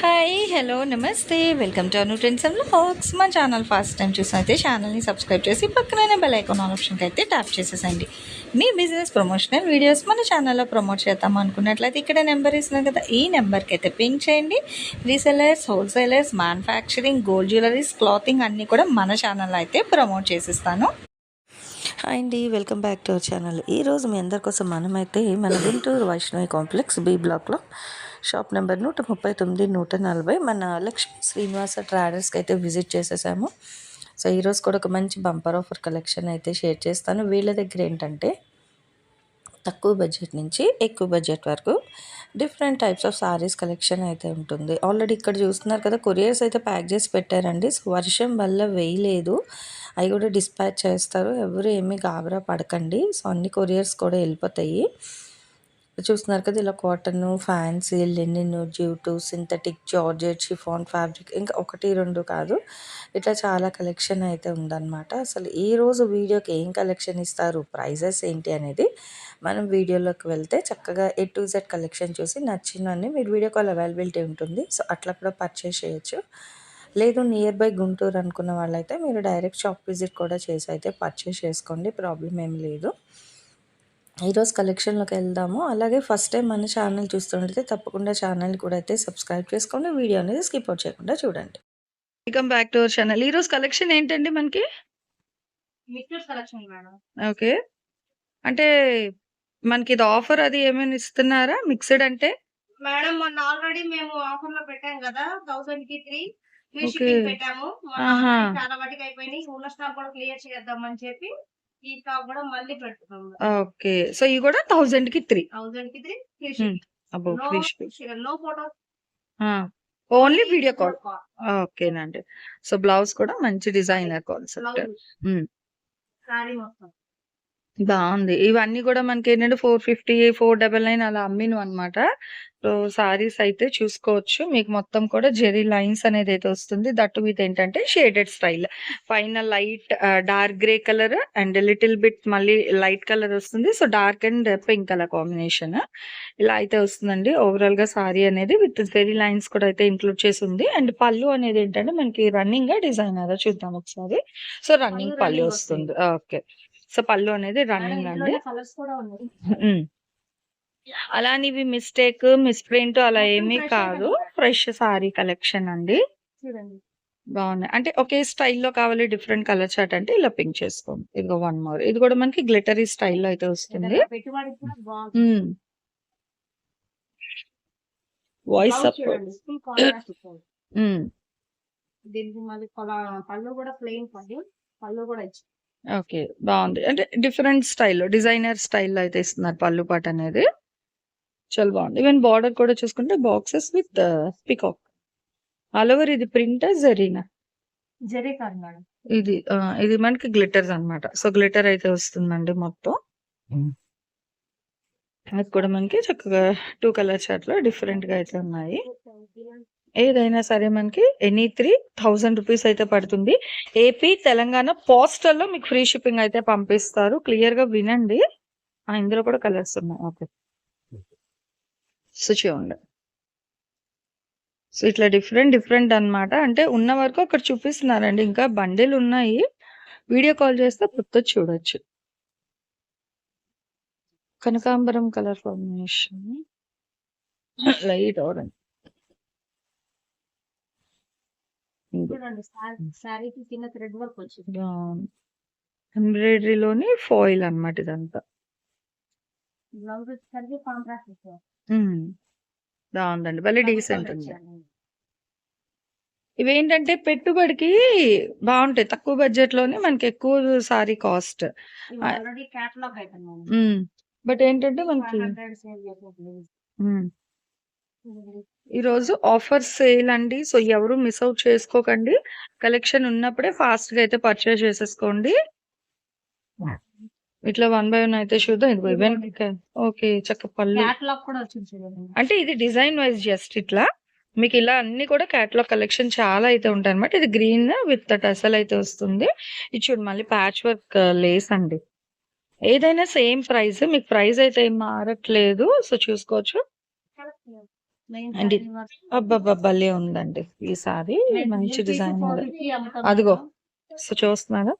Hi hello నమస్తే welcome to Anu trends and vlogs. మా channel first time చూసినైతే ఛానల్ని subscribe చేసి పక్కనే బెల్ ఐకాన్ ఆప్షన్కి అయితే ట్యాప్ చేసేసండి. మీ బిజినెస్ ప్రమోషనల్ వీడియోస్ మన ఛానల్లో ప్రమోట్ చేద్దాం అనుకున్నట్లయితే ఇక్కడ నెంబర్ ఇస్తున్నాం కదా, ఈ నెంబర్కి అయితే పింక్ చేయండి. Resellers, wholesalers, manufacturing, gold jewelleries, clothing అన్నీ కూడా మన ఛానల్లో అయితే ప్రమోట్ చేసిస్తాను. హాయ్ అండి, welcome back to our channel. ఈరోజు మీ అందరి కోసం మనమైతే మన గుంటూరు వైష్ణవి కాంప్లెక్స్ బి బ్లాక్లో షాప్ నెంబర్ 139, 140 మన లక్ష్మీ శ్రీనివాస ట్రాడర్స్కి అయితే విజిట్ చేసేసాము. సో ఈరోజు కూడా ఒక మంచి బంపర్ ఆఫర్ కలెక్షన్ అయితే షేర్ చేస్తాను. వీళ్ళ దగ్గర ఏంటంటే తక్కువ బడ్జెట్ నుంచి ఎక్కువ బడ్జెట్ వరకు different types of saris collection అయితే ఉంటుంది. ఆల్రెడీ ఇక్కడ చూస్తున్నారు కదా, కొరియర్స్ అయితే ప్యాక్ చేసి పెట్టారండి. సో వర్షం వల్ల వేయలేదు, అవి కూడా డిస్పాచ్ చేస్తారు. ఎవరు ఏమీ గాబరా పడకండి. సో అన్ని కొరియర్స్ కూడా వెళ్ళిపోతాయి. చూస్తున్నారు కదా, ఇలా cotton, fancy, linen, jute, synthetic, georgette, chiffon fabric, ఇంకా 1, 2 కాదు, ఇట్లా చాలా కలెక్షన్ అయితే ఉందన్నమాట. అసలు ఈరోజు వీడియోకి ఏం కలెక్షన్ ఇస్తారు, ప్రైజెస్ ఏంటి అనేది మనం వీడియోలోకి వెళ్తే చక్కగా A to Z కలెక్షన్ చూసి నచ్చినవన్నీ మీరు వీడియో కాల్ అవైలబిలిటీ ఉంటుంది. సో అట్లా కూడా పర్చేస్ చేయొచ్చు. లేదు నియర్ బై గుంటూరు అనుకున్న వాళ్ళైతే మీరు డైరెక్ట్ షాప్ విజిట్ కూడా చేసి అయితే పర్చేస్ చేసుకోండి, ప్రాబ్లం ఏం లేదు. ఈరోజు కలెక్షన్లోకి వెళ్దాము. అలాగే ఫస్ట్ టైం మన ఛానల్ చూస్తుంటే తప్పకుండా ఛానల్ కూడా అయితే సబ్స్క్రైబ్ చేసుకోండి. వీడియో అనేది స్కిప్ అవుట్ చేయకుండా చూడండి. Welcome back to our channel. ఈరోజు కలెక్షన్ ఏంటండి మనకి? Mixed collection madam. ఓకే, అంటే మనకి ఇది ఆఫర్ అది ఏమైనా ఇస్తున్నారా? మిక్స్డ్ అంటే మేడం మొన్న ఆల్రెడీ మేము ఆఫర్ లో పెట్టాం కదా, 1000 కి 3 ఫ్రీ ఓకే. షిప్పింగ్ పెట్టాము. ఆహా. చాలా వాటికి అయిపోయినాయి. ఉన్న స్టాక్ కూడా క్లియర్ చేద్దామని చెప్పి ఈ స్టాక్ కూడా మళ్ళీ పెడుతున్నాము. ఓకే, సో ఇవి కూడా 1000 కి 3. 1000 కి 3 ఫ్రీ షిప్పింగ్. అబ్బో, free shipping. No photo, only video call. ఓకేనండి. సో బ్లౌజ్ కూడా మంచి డిజైనర్ కాన్సెప్ట్. సారీ మొత్తం బాగుంది. ఇవన్నీ కూడా మనకి ఏంటంటే 450, 499 అలా అమ్మిను అనమాట. సో సారీస్ అయితే చూసుకోవచ్చు. మీకు మొత్తం కూడా జెరీ లైన్స్ అనేది అయితే వస్తుంది. దట్ విత్ ఏంటంటే షేడెడ్ స్టైల్, పైన light dark grey colour and little bit మళ్ళీ లైట్ కలర్ వస్తుంది. So dark and pink colour combination ఇలా అయితే వస్తుందండి. ఓవరాల్ గా సారీ అనేది విత్ జెరీ లైన్స్ కూడా అయితే ఇంక్లూడ్ చేసి ఉంది. అండ్ పళ్ళు అనేది ఏంటంటే మనకి రన్నింగ్ గా డిజైన్ అదా చూద్దాం ఒకసారి. సో రన్నింగ్ పళ్ళు వస్తుంది. ఓకే, సో పళ్ళు అనేది రన్నింగ్ అండి. అలా ఇవి మిస్టేక్, మిస్ప్రింట్ అలా ఏమీ కాదు. ఫ్రెష్ సారీ కలెక్షన్ అండి. బాగున్నాయి. అంటే ఒకే స్టైల్లో కావాలి డిఫరెంట్ కలర్ చార్ట్ అంటే ఇలా పింక్ చేసుకోండి. ఇదిగో 1 మోర్. ఇది కూడా మనకి గ్లిటరీ స్టైల్లో అయితే వస్తుంది. Voice support. పళ్ళు కూడా ప్లెయిన్ పళ్ళు కూడా ఇచ్చి ఓకే, బాగుంది. అంటే డిఫరెంట్ స్టైల్లో డిజైనర్ స్టైల్లో అయితే ఇస్తున్నారు పళ్ళు పాట అనేది. చాలా బాగుంది. ఈవెన్ బార్డర్ కూడా చూసుకుంటే boxes with peacock. All over ఇది ప్రింట్ జరీనా? జరీ కాదు మేడం, ఇది మనకి గ్లిటర్స్ అన్నమాట. సో గ్లిటర్ అయితే వస్తుందండి మొత్తం. అది కూడా మనకి చక్కగా 2 కలర్ చార్ట్ లో డిఫరెంట్ గా అయితే ఉన్నాయి. ఏదైనా సరే మనకి ఎనీ 3000 రూపీస్ అయితే పడుతుంది. ఏపీ, తెలంగాణ పోస్టల్ లో మీకు ఫ్రీ షిప్పింగ్ అయితే పంపిస్తారు. క్లియర్ గా వినండి. ఇందులో కూడా కలర్స్ ఉన్నాయి. ఓకే, సో చూడండి. సో ఇట్లా డిఫరెంట్ అన్నమాట. అంటే ఉన్న వరకు అక్కడ చూపిస్తున్నారండి. ఇంకా బండిలు ఉన్నాయి. వీడియో కాల్ చేస్తే కొత్త చూడొచ్చు. కనకాంబరం కలర్ కాంబినేషన్, లైట్ ఆరెంజ్. సారీకి కింద థ్రెడ్ వర్క్ వచ్చింది. ఎంబ్రాయిడరీలోని ఫాయిల్ అన్నమాట ఇదంతా. బ్లౌజ్ వచ్చేసరికి కాంట్రాస్ట్ బాగుందండి, భలే డీసెంట్ ఉంది. ఇవేంటంటే పెట్టుబడికి బాగుంటాయి. తక్కువ బడ్జెట్ లోనే మనకి ఎక్కువ సారీ కాస్ట్. బట్ ఏంటంటే మనకి ఈరోజు ఆఫర్ సేల్ అండి. సో ఎవరు మిస్ అవుట్ చేసుకోకండి. కలెక్షన్ ఉన్నప్పుడే ఫాస్ట్ గా అయితే పర్చేస్ చేసేసుకోండి. ఇట్లా 1 by 1 అయితే చూద్దాం. ఇది ఓకే, చక్క పళ్ళు అంటే ఇది డిజైన్ వైజ్ జస్ట్ ఇట్లా మీకు ఇలా అన్ని కూడా క్యాటలాగ్ కలెక్షన్ చాలా అయితే ఉంటాయి అనమాట. ఇది గ్రీన్ విత్ టసల్ అయితే వస్తుంది. ఇది చూడు మళ్ళీ ప్యాచ్ వర్క్ లేస్ అండి. ఏదైనా సేమ్ ప్రైస్, మీకు ప్రైస్ అయితే ఏం మారట్లేదు. సో చూసుకోవచ్చు. అండ్ భలే ఉందండి ఈ సారీ, మంచి డిజైన్ అదిగో. సో చూస్తున్నారా,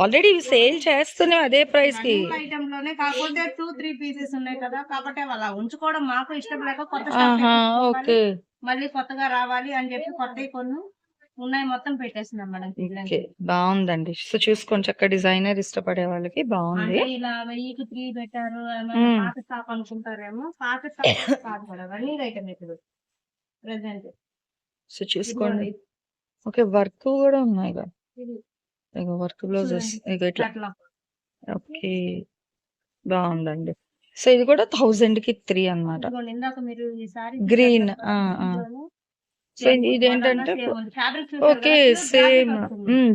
ఆల్రెడీ ఇవి సేల్ చేస్తూనే అదే ప్రైస్ కి. ఐటమ్ లోనే కాకపోతే 2-3 పీసెస్ ఉన్నాయి కదా, కాబట్టి అలా ఉంచుకోవడం మాకు ఇష్టం లేక కొత్త ఆహా, ఓకే మళ్ళీ కొత్తగా రావాలి అని చెప్పి కొత్తవి కొన్ని ఉన్నాయి, మొత్తం పెట్టేస్తున్నాం మేడం. ఓకే, బాగుందండి. సో చూసుకోండి, చక్క డిజైనర్ ఇష్టపడే వాళ్ళకి బాగుంది. అంటే ఇలా 1000కి 3 పెట్టారు పాత స్టాక్ అనుకుంటారేమో, పాత స్టాక్ కాదు మేడం, రన్నింగ్ ఐటమ్ ఇప్పుడు ప్రెసెంట్. సో చూసుకోండి. ఓకే, వర్క్ కూడా ఉన్నాయి కదా, ఇగో వర్క్ బ్లౌజెస్ ఇగో ఇట్లా. ఓకే, బాగుందండి. సో ఇది కూడా 1000కి 3 అన్నమాట. ఇందాక మీరు ఈసారి గ్రీన్. సో ఇదేంటంటే okay same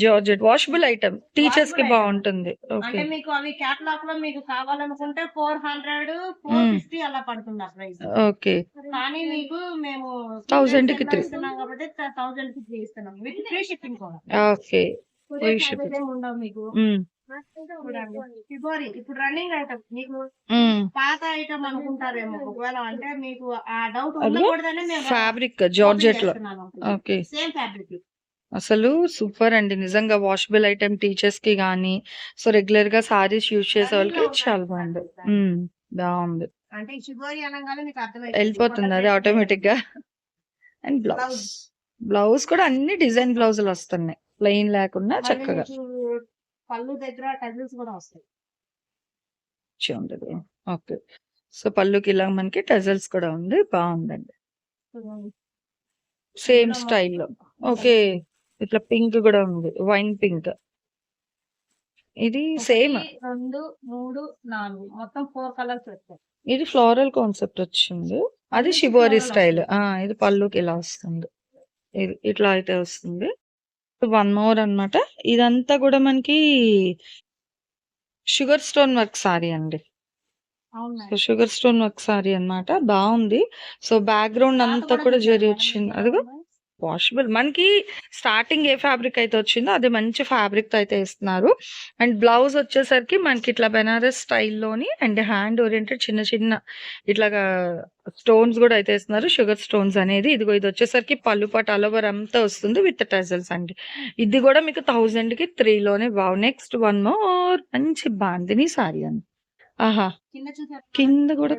georgette washable item, teachers కి బాగుంటుంది. ఓకే, అంటే మీకు అవి క్యాటలాగ్ లో మీకు కావాలనుకుంటే 400, 450 అలా పడుతుంది ఆ ప్రైస్. ఓకే, కానీ మీకు మేము 1000కి 3 ఇస్తున్నాం కాబట్టి 1000కి 3 ఇస్తున్నాం విత్ ఫ్రీ షిప్పింగ్ కూడా. ఓకే, Courier charges ఏం ఉండవు మీకు. చూడండి, ఫిబ్రవరి ఇప్పుడు రన్నింగ్ ఐటమ్, మీకు పాత ఐటమ్ అనుకుంటారేమో ఒకవేళ, అంటే మీకు ఆ డౌట్ ఉండకూడదనే మేము ఫ్యాబ్రిక్ జార్జెట్ లో. Okay, same fabric. అసలు సూపర్ అండి నిజంగా, వాషబుల్ ఐటమ్ టీచర్స్ కి గానీ, సో రెగ్యులర్ గా సారీస్ యూజ్ చేసే వాళ్ళకి చాలా బాగుంది. బాగుంది, అంటే శిబోరి అనగానే మీకు అర్థం వెళ్ళిపోతుంది అది ఆటోమేటిక్ గా. అండ్ బ్లౌజ్ కూడా అన్ని డిజైన్ బ్లౌజులు వస్తున్నాయి, ప్లెయిన్ లేకుండా చక్కగా. పళ్ళు దగ్గర టజిల్స్ కూడా వస్తాయి. ఉండదు. ఓకే, సో పళ్ళుకి ఇలా మనకి టజల్స్ కూడా ఉంది, బాగుందండి. సేమ్ స్టైల్లో. ఓకే, ఇట్లా పింక్ కూడా ఉంది, వైన్ పింక్. ఇది సేమ్ 2, 3, 4 మొత్తం 4 కలర్స్ వచ్చాయి. ఇది ఫ్లోరల్ కాన్సెప్ట్ వచ్చింది, అది షిబోరి స్టైల్. ఇది పళ్ళుకి ఇలా వస్తుంది, ఇది ఇట్లా అయితే వస్తుంది. 1 మోర్ అన్నమాట. ఇదంతా కూడా మనకి షుగర్ స్టోన్ వర్క్ సారీ అండి. So sugar stone work sorry అన్నమాట, బాగుంది. సో బ్యాక్గ్రౌండ్ అంతా కూడా జరి వచ్చింది, అదిగో వాషబుల్. మనకి స్టార్టింగ్ ఏ ఫ్యాబ్రిక్ అయితే వచ్చిందో అదే మంచి ఫ్యాబ్రిక్ తో అయితే ఇస్తున్నారు. అండ్ బ్లౌజ్ వచ్చేసరికి మనకి ఇట్లా బెనారస్ స్టైల్లోని అండ్ హ్యాండ్ ఓరియంటెడ్ చిన్న చిన్న ఇట్లాగా స్టోన్స్ కూడా అయితే ఇస్తున్నారు, షుగర్ స్టోన్స్ అనేది. ఇదిగో ఇది వచ్చేసరికి పళ్ళు పాటు ఆల్ ఓవర్ అంతా వస్తుంది విత్ టజల్స్ అండి. ఇది కూడా మీకు 1000కి 3 లోనే. వావ్, నెక్స్ట్ 1 మోర్ మంచి బాందిని సారీ అండి. ఆహా, కింద కూడా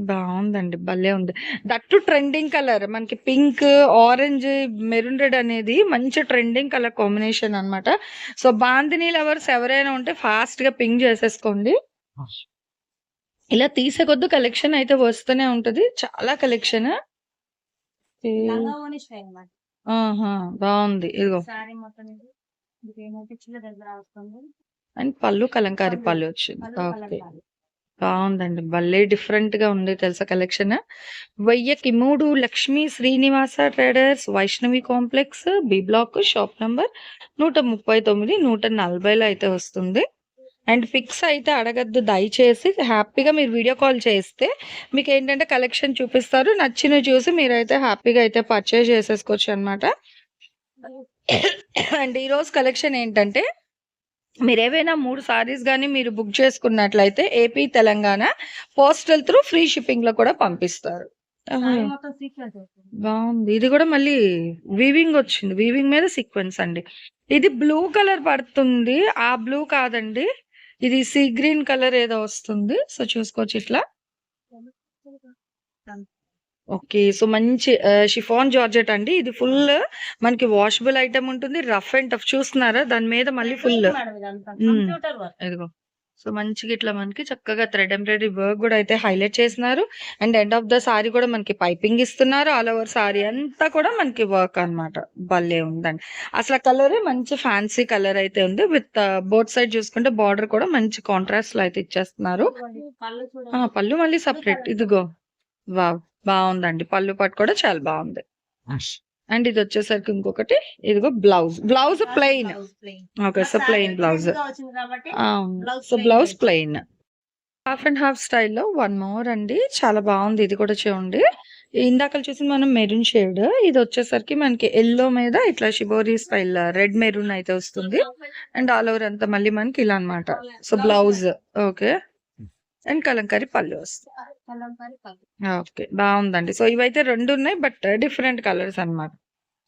బాగుందండి, భలే ఉంది. దట్టు ట్రెండింగ్ కలర్ మనకి పింక్, ఆరెంజ్, మెరూన్ రెడ్ అనేది మంచి ట్రెండింగ్ కలర్ కాంబినేషన్ అన్నమాట. సో బాందిని లవర్స్ ఎవరైనా ఉంటే ఫాస్ట్ గా పింక్ చేసేసుకోండి. ఇలా తీసే కొద్ది కలెక్షన్ అయితే వస్తూనే ఉంటది, చాలా కలెక్షన్. బాగుంది, ఇదిగో. అండ్ పళ్ళు కలంకారీ పళ్ళు వచ్చింది. ఓకే, బాగుందండి, భలే డిఫరెంట్ గా ఉంది తెలుసా కలెక్షన్. 1000కి 3 Lakshmi Srinivasa traders, Vaishnavi complex, B block, shop number 139, 140లో అయితే వస్తుంది. అండ్ ఫిక్స్ అయితే అడగద్దు దయచేసి, హ్యాపీగా మీరు వీడియో కాల్ చేస్తే మీకు ఏంటంటే కలెక్షన్ చూపిస్తారు, నచ్చిన చూసి మీరైతే హ్యాపీగా అయితే పర్చేజ్ చేసేసుకోవచ్చు అనమాట. అండ్ ఈరోజు కలెక్షన్ ఏంటంటే, మీరు ఏవైనా 3 సారీస్ గానీ మీరు బుక్ చేసుకున్నట్లయితే AP Telangana postal through free shipping లో కూడా పంపిస్తారు. బాగుంది, ఇది కూడా మళ్ళీ వీవింగ్ వచ్చింది, వీవింగ్ మీద సీక్వెన్స్ అండి. ఇది బ్లూ కలర్ పడుతుంది, ఆ బ్లూ కాదండి, ఇది సీ గ్రీన్ కలర్ ఏదో వస్తుంది. సో చూసుకోవచ్చు ఇట్లా. ఓకే, సో మంచి షిఫాన్ జార్జెట్ అండి. ఇది ఫుల్ మనకి వాషబుల్ ఐటమ్ ఉంటుంది, రఫ్ అండ్ టఫ్. చూస్తున్నారా దాని మీద మళ్ళీ ఫుల్ ఇదిగో. సో మంచిగా ఇట్లా మనకి చక్కగా థ్రెడ్ ఎంబ్రాయిడరీ వర్క్ కూడా అయితే హైలైట్ చేసినారు. And end of the sorry కూడా మనకి పైపింగ్ ఇస్తున్నారు, ఆల్ ఓవర్ సారీ అంతా కూడా మనకి వర్క్ అన్నమాట. భలే ఉందండి అసలు, కలర్ మంచి ఫ్యాన్సీ కలర్ అయితే ఉంది. విత్ బోత్ సైడ్ చూసుకుంటే బార్డర్ కూడా మంచి కాంట్రాస్ట్ లో అయితే ఇచ్చేస్తున్నారు. పళ్ళు మళ్ళీ సపరేట్, ఇదిగో. వావ్, బాగుందండి, పళ్ళు పట్టు కూడా చాలా బాగుంది. అండ్ ఇది వచ్చేసరికి ఇంకొకటి, ఇదిగో blouse plain. Okay, so plain blouse. So blouse plain, half and half స్టైల్లో 1 మోర్ అండి, చాలా బాగుంది. ఇది కూడా చూడండి, ఇందాక చూసి మనం మెరూన్ షేడ్, ఇది వచ్చేసరికి మనకి ఎల్లో మీద ఇట్లా షిబోరి స్టైల్ రెడ్ మెరూన్ అయితే వస్తుంది. అండ్ ఆల్ ఓవర్ అంతా మళ్ళీ మనకి ఇలా అన్నమాట. So blouse okay, and Kalamkari పళ్ళు వస్తుంది. కలంకారీ పట్టు. ఓకే. బావుందండి. సో, ఇవైతే 2 ఉన్నాయి. బట్ డిఫరెంట్ కలర్స్ అన్నమాట.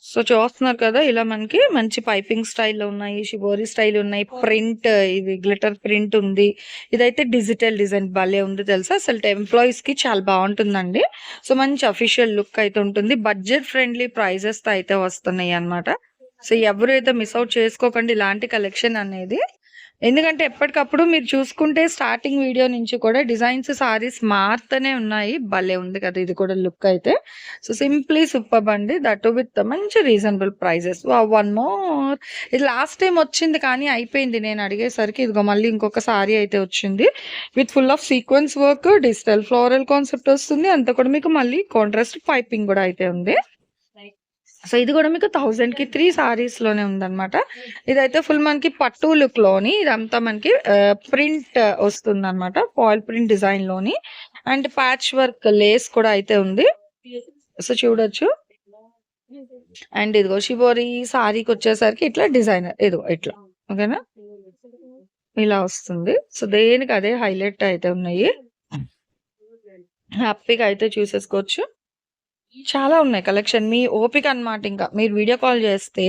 సో, చూస్తున్నారు కదా! ఇలా మనకి మంచి పైపింగ్ స్టైల్‌లో ఉన్నాయి. షిబోరి స్టైల్ ఉన్నాయి. ప్రింట్ ఇది గ్లిటర్ ప్రింట్ ఉంది. ఇదైతే డిజిటల్ డిజైన్ భలే ఉంది తెలుసా! అసలు ఎంప్లాయీస్‌కి చాలా బావుంటుందండి. సో, మంచి అఫీషియల్ లుక్ అయితే ఉంటుంది. బడ్జెట్ ఫ్రెండ్లీ ప్రైజెస్‌తో అయితే వస్తున్నాయి అన్నమాట. సో, ఎవరైతే మిస్ ఔట్ చేసుకోకండి ఇలాంటి కలెక్షన్ అనేది. ఎందుకంటే ఎప్పటికప్పుడు మీరు చూసుకుంటే స్టార్టింగ్ వీడియో నుంచి కూడా డిజైన్స్ సారీస్ మారుతూనే ఉన్నాయి. భలే ఉంది కదా! ఇది కూడా లుక్ అయితే. సో, సింప్లీ సూపర్బ్ అండి. దట్ టూ విత్ మంచి రీజనబుల్ ప్రైజెస్. వన్ మోర్ ఇది లాస్ట్ టైమ్ వచ్చింది కానీ అయిపోయింది నేను అడిగేసరికి. ఇదిగో మళ్ళీ ఇంకొక సారీ అయితే వచ్చింది. With full of sequence work, digital floral concept వస్తుంది. అంతా కూడా మీకు మళ్ళీ కాంట్రాస్ట్ పైపింగ్ కూడా అయితే ఉంది. సో, ఇది కూడా మీకు 1000కి 3 సారీస్‌లోనే ఉందన్నమాట. ఇదైతే ఫుల్ మనకి పట్టు లుక్‌లోని ఇదంతా మనకి ప్రింట్ వస్తుందన్నమాట. ఫాయిల్ ప్రింట్ డిజైన్‌లోని అండ్ ప్యాచ్ వర్క్ లేస్ కూడా అయితే ఉంది. సో, చూడొచ్చు. అండ్ ఇదిగో షిబోరి సారీకొచ్చేసరికి ఇట్లా డిజైనర్ ఇదిగో ఇట్లా. ఓకేనా? ఇలా వస్తుంది. సో, దేనికి అదే హైలైట్ అయితే ఉన్నాయి. హ్యాపీగా అయితే చూసేసుకోవచ్చు. చాలా ఉన్నాయి కలెక్షన్. మీ ఓపిక అన్నమాట ఇంకా. మీరు వీడియో కాల్ చేస్తే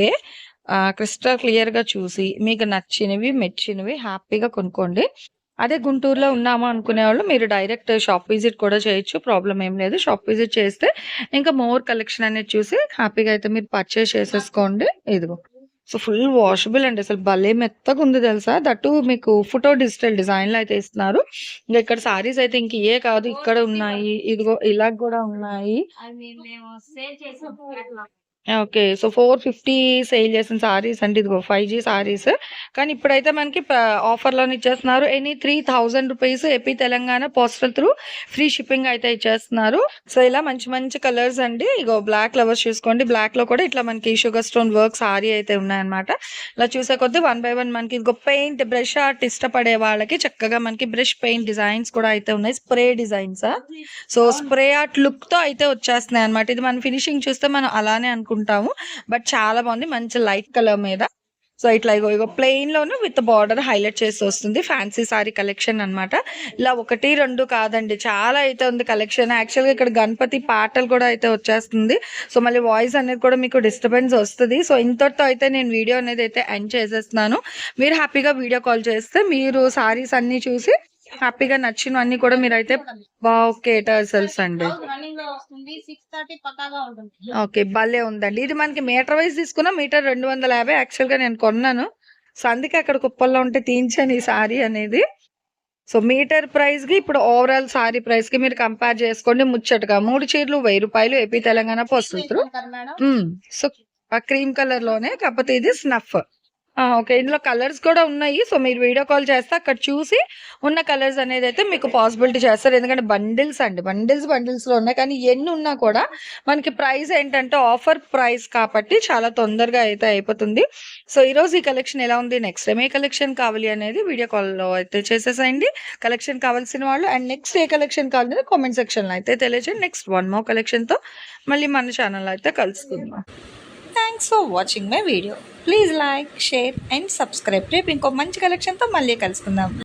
క్రిస్టల్ క్లియర్‌గా చూసి మీకు నచ్చినవి, మెచ్చినవి హ్యాపీగా కొనుక్కోండి. అదే గుంటూరులో ఉన్నాము అనుకునేవాళ్ళు మీరు డైరెక్ట్ షాప్ విజిట్ కూడా చేయొచ్చు. ప్రాబ్లమ్ ఏం లేదు. షాప్ విజిట్ చేస్తే ఇంకా మోర్ కలెక్షన్ అనేది చూసి హ్యాపీగా అయితే మీరు పర్చేస్ చేసేసుకోండి. ఇదిగో. సో, ఫుల్ వాషబుల్ అండి. అసలు భలే మెత్తగుంది తెలుసా! దట్టు మీకు ఫోటో డిజిటల్ డిజైన్‌లో అయితే ఇస్తున్నారు. ఇంకా ఇక్కడ సారీస్ అయితే ఇంక ఇయే కాదు ఇక్కడ ఉన్నాయి. ఇదిగో ఇలా కూడా ఉన్నాయి. అవి మేము సేల్ చేసాం అట్లా. ఓకే. సో, 450 సేల్ చేసిన సారీస్ అంటే ఇదిగో 5G సారీస్. కానీ ఇప్పుడైతే మనకి ఆఫర్‌లోనే ఇచ్చేస్తున్నారు. Any 3000 rupees AP Telangana postal through free shipping అయితే ఇచ్చేస్తున్నారు. సో, ఇలా మంచి మంచి కలర్స్ అండి. ఇగో బ్లాక్ ఫ్లవర్స్ చూసుకోండి. బ్లాక్‌లో కూడా ఇట్లా మనకి షుగర్ స్టోన్ వర్క్ సారీ అయితే ఉన్నాయన్నమాట. ఇలా చూసే కొద్దీ వన్ బై వన్ మనకి ఇదిగో పెయింట్ బ్రష్ ఆర్ట్ ఇష్టపడే వాళ్ళకి చక్కగా మనకి బ్రష్ పెయింట్ డిజైన్స్ కూడా అయితే ఉన్నాయి. స్ప్రే డిజైన్సా? సో, స్ప్రే ఆర్ట్ లుక్‌తో అయితే వచ్చేస్తున్నాయి అన్నమాట. ఇది మన ఫినిషింగ్ చూస్తే మనం అలానే అనుకుంటాము. బట్ చాలా బాగుంది. మంచి లైట్ కలర్ మీద. సో, ఇట్లా ఇగో ప్లెయిన్‌లోను విత్ బార్డర్ హైలైట్ చేసి వస్తుంది. ఫ్యాన్సీ సారీ కలెక్షన్ అన్నమాట. ఇలా 1, 2 కాదండి. చాలా అయితే ఉంది కలెక్షన్. యాక్చువల్‌గా ఇక్కడ గణపతి పాటలు కూడా అయితే వచ్చేస్తుంది. సో, మళ్ళీ వాయిస్ అనేది కూడా మీకు డిస్టర్బెన్స్ వస్తది. సో, ఇంతటితో అయితే నేను వీడియో అనేది అయితే ఎండ్ చేసేస్తున్నాను. మీరు హ్యాపీగా వీడియో కాల్ చేస్తే మీరు సారీస్ అన్నీ చూసి హ్యాపీగా నచ్చినవన్నీ కూడా మీరైతే ఓకే. టర్సల్స్ అండి. రన్నింగ్ లో వస్తుంది. 6:30 పక్కాగా ఉంటుంది. ఓకే. భలే ఉందండి. ఇది మనకి మీటర్ వైస్ తీసుకున్నా మీటర్ 250 యాక్చువల్‌గా నేను కొన్నాను. సో, అందుకే అక్కడ కుప్పల్లో ఉంటే తీయించాను ఈ సారీ అనేది. సో, మీటర్ ప్రైస్‌కి ఇప్పుడు ఓవరాల్ సారీ ప్రైస్‌కి మీరు కంపేర్ చేసుకోండి ముచ్చటగా. 3 చీరలు రూ. 1000 AP Telangana postal through. Madam so, ఆ క్రీమ్ కలర్‌లోనే కాకపోతే ఇది స్నఫ్. ఓకే. ఇందులో కలర్స్ కూడా ఉన్నాయి. సో, మీరు వీడియో కాల్ చేస్తే అక్కడ చూసి ఉన్న కలర్స్ అనేది అయితే మీకు పాసిబిలిటీ చేస్తారు. ఎందుకంటే బండిల్స్ అండి. బండిల్స్‌లో ఉన్నాయి. కానీ ఎన్ని ఉన్నా కూడా మనకి ప్రైస్ ఏంటంటే ఆఫర్ ప్రైస్ కాబట్టి చాలా తొందరగా అయితే అయిపోతుంది. సో, ఈరోజు ఈ కలెక్షన్ ఎలా ఉంది? నెక్స్ట్ టైం ఏ కలెక్షన్ కావాలి అనేది వీడియో కాల్‌లో అయితే చేసేసేయండి. కలెక్షన్ కావాల్సిన వాళ్ళు అండ్ నెక్స్ట్ ఏ కలెక్షన్ కావాలనేది కామెంట్ సెక్షన్‌లో అయితే తెలియజేయండి. నెక్స్ట్ వన్ మోర్ కలెక్షన్‌తో మళ్ళీ మన ఛానల్‌లో అయితే కలుసుకుందాం. Thanks for watching my video. Please like, share and subscribe. రేపు ఇంకో మంచి కలెక్షన్తో మళ్ళీ కలుసుకుందాం.